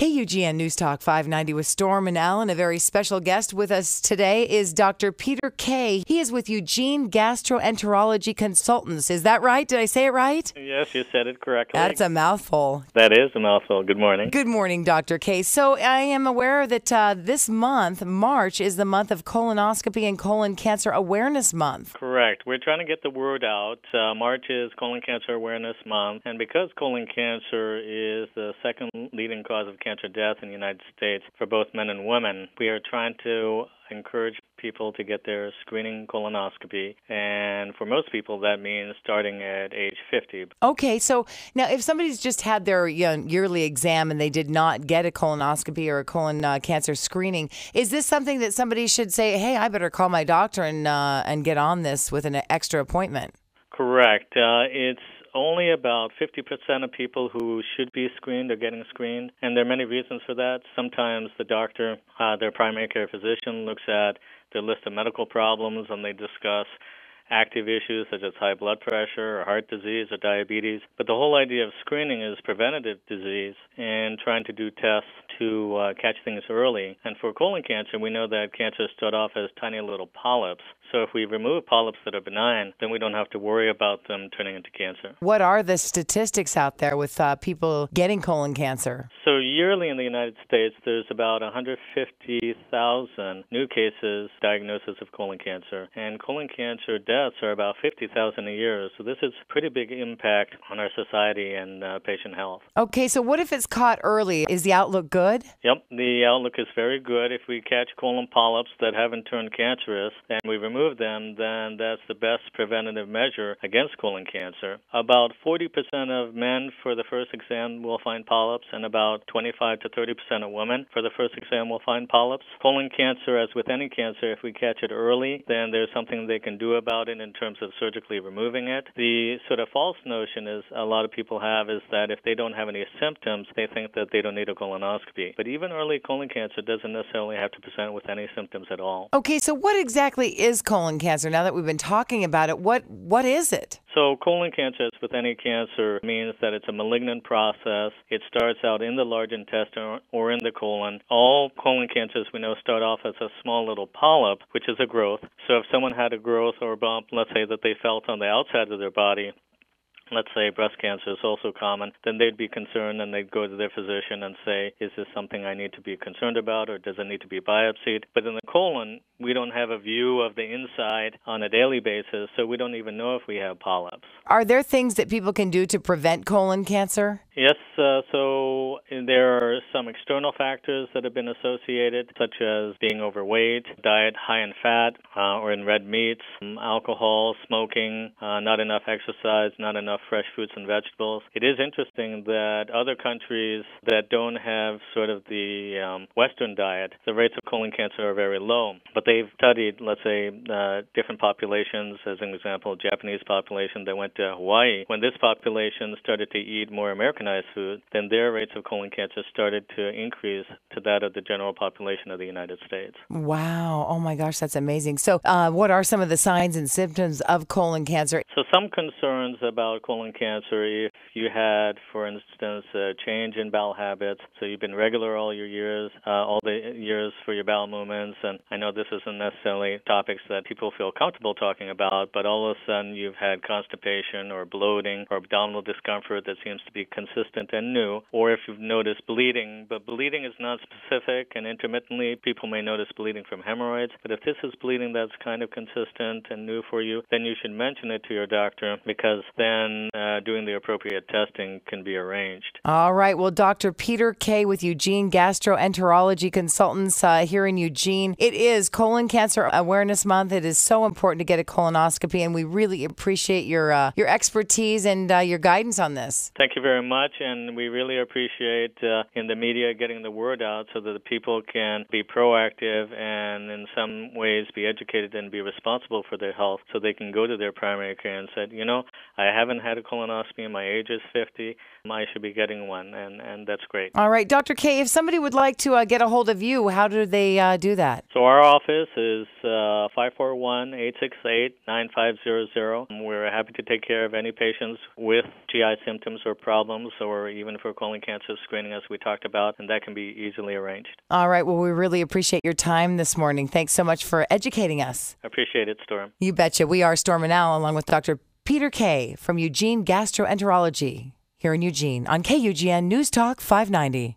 KUGN News Talk 590 with Storm and Allen. A very special guest with us today is Dr. Peter K. He is with Eugene Gastroenterology Consultants. Is that right? Did I say it right? Yes, you said it correctly. That's a mouthful. That is a mouthful. Good morning. Good morning, Dr. K. So I am aware that this month, March, is the month of colonoscopy and colon cancer awareness month. Correct. We're trying to get the word out. March is Colon Cancer Awareness Month, and because colon cancer is the second leading cause of cancer death in the United States for both men and women, we are trying to encourage people to get their screening colonoscopy, and for most people that means starting at age 50. Okay, so now if somebody's just had their yearly exam and they did not get a colonoscopy or a colon cancer screening, is this something that somebody should say, hey, I better call my doctor and get on this with an extra appointment? Correct. It's only about 50% of people who should be screened are getting screened, and there are many reasons for that. Sometimes the doctor, their primary care physician, looks at their list of medical problems and they discuss active issues such as high blood pressure or heart disease or diabetes. But the whole idea of screening is preventative disease and trying to do tests to catch things early. And for colon cancer, we know that cancers start off as tiny little polyps. So if we remove polyps that are benign, then we don't have to worry about them turning into cancer. What are the statistics out there with people getting colon cancer? So yearly in the United States, there's about 150,000 new cases, diagnosis of colon cancer. And colon cancer deaths are about 50,000 a year. So this is a pretty big impact on our society and patient health. Okay, so what if it's caught early? Is the outlook good? Yep, the outlook is very good. If we catch colon polyps that haven't turned cancerous and we remove them, then that's the best preventative measure against colon cancer. About 40% of men for the first exam will find polyps, and about 25 to 30% of women for the first exam will find polyps. Colon cancer, as with any cancer, if we catch it early, then there's something they can do about it in terms of surgically removing it. The sort of false notion is a lot of people have is that if they don't have any symptoms, they think that they don't need a colonoscopy. But even early colon cancer doesn't necessarily have to present with any symptoms at all. Okay, so what exactly is colon cancer? Now that we've been talking about it, what is it? So colon cancer, as with any cancer, means that it's a malignant process. It starts out in the large intestine or in the colon. All colon cancers we know start off as a small little polyp, which is a growth. So if someone had a growth or a bump, let's say that they felt on the outside of their body, let's say breast cancer is also common, then they'd be concerned and they'd go to their physician and say, is this something I need to be concerned about or does it need to be biopsied? But in the colon, we don't have a view of the inside on a daily basis, so we don't even know if we have polyps. Are there things that people can do to prevent colon cancer? Yes, so there are some external factors that have been associated, such as being overweight, diet high in fat or in red meats, alcohol, smoking, not enough exercise, not enough fresh fruits and vegetables. It is interesting that other countries that don't have sort of the Western diet, the rates of colon cancer are very low. But they've studied, let's say, different populations. As an example, Japanese population that went to Hawaii. When this population started to eat more Americanized food, then their rates of colon cancer started to increase to that of the general population of the United States. Wow. Oh, my gosh, that's amazing. So what are some of the signs and symptoms of colon cancer? So some concerns about colon cancer, if you had, for instance, a change in bowel habits, so you've been regular all the years for your bowel movements, and I know this isn't necessarily topics that people feel comfortable talking about, but all of a sudden you've had constipation or bloating or abdominal discomfort that seems to be consistent and new, or if you've noticed bleeding, but bleeding is not specific, and intermittently people may notice bleeding from hemorrhoids, but if this is bleeding that's kind of consistent and new for you, then you should mention it to your doctor, because then doing the appropriate testing can be arranged. All right. Well, Dr. Peter K. with Eugene Gastroenterology Consultants here in Eugene. It is Colon Cancer Awareness Month. It is so important to get a colonoscopy, and we really appreciate your expertise and your guidance on this. Thank you very much, and we really appreciate in the media getting the word out so that the people can be proactive and in some ways be educated and be responsible for their health, so they can go to their primary care and say, I haven't had a colonoscopy, my age is 50, I should be getting one, and that's great. All right, Dr. K, if somebody would like to get a hold of you, how do they do that? So our office office is 541-868-9500. We're happy to take care of any patients with GI symptoms or problems, or even for colon cancer screening, as we talked about, and that can be easily arranged. All right. Well, we really appreciate your time this morning. Thanks so much for educating us. I appreciate it, Storm. You betcha. We are Storm and Al, along with Dr. Peter Kay from Eugene Gastroenterology here in Eugene on KUGN News Talk 590.